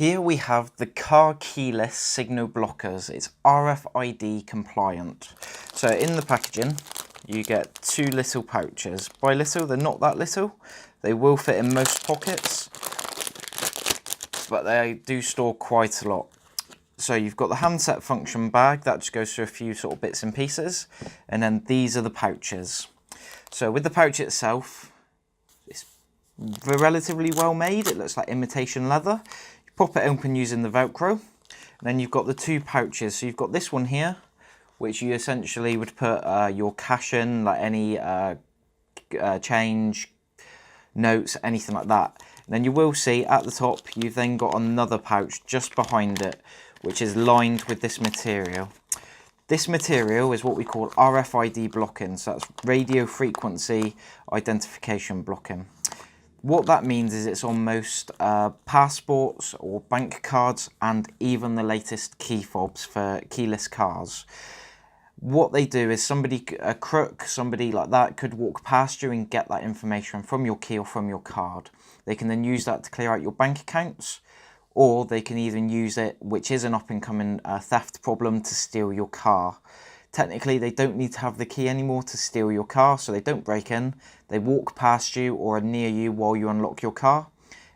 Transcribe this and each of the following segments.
Here we have the car keyless signal blockers. It's RFID compliant. So in the packaging, you get 2 little pouches. By little, they're not that little. They will fit in most pockets, but they do store quite a lot. So you've got the handset function bag, that just goes through a few sort of bits and pieces. And then these are the pouches. So with the pouch itself, it's relatively well made. It looks like imitation leather. Pop it open using the Velcro. And then you've got the 2 pouches. So you've got this one here, which you essentially would put your cash in, like any change, notes, anything like that. And then you will see at the top, you've then got another pouch just behind it, which is lined with this material. This material is what we call RFID blocking. So that's radio frequency identification blocking. What that means is it's on most passports or bank cards and even the latest key fobs for keyless cars. What they do is a crook, somebody like that could walk past you and get that information from your key or from your card. They can then use that to clear out your bank accounts, or they can even use it, which is an up-and-coming theft problem, to steal your car. Technically, they don't need to have the key anymore to steal your car, so they don't break in. They walk past you or are near you while you unlock your car,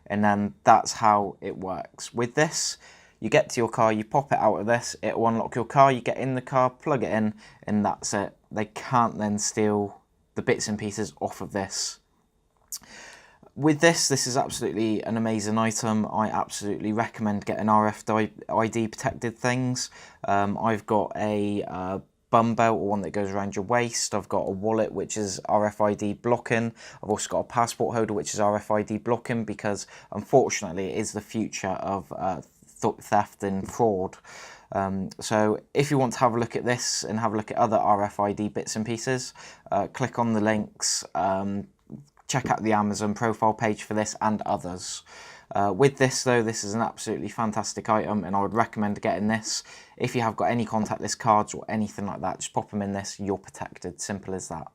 and then that's how it works. With this, you get to your car, you pop it out of this, it will unlock your car, you get in the car, plug it in, and that's it. They can't then steal the bits and pieces off of this. With this is absolutely an amazing item. I absolutely recommend getting RFID protected things. I've got a bum belt, or one that goes around your waist. I've got a wallet which is RFID blocking. I've also got a passport holder which is RFID blocking, because unfortunately it is the future of theft and fraud. So if you want to have a look at this and have a look at other RFID bits and pieces, click on the links, check out the Amazon profile page for this and others. With this though, this is an absolutely fantastic item, and I would recommend getting this. If you have got any contactless cards or anything like that, just pop them in this, you're protected. Simple as that.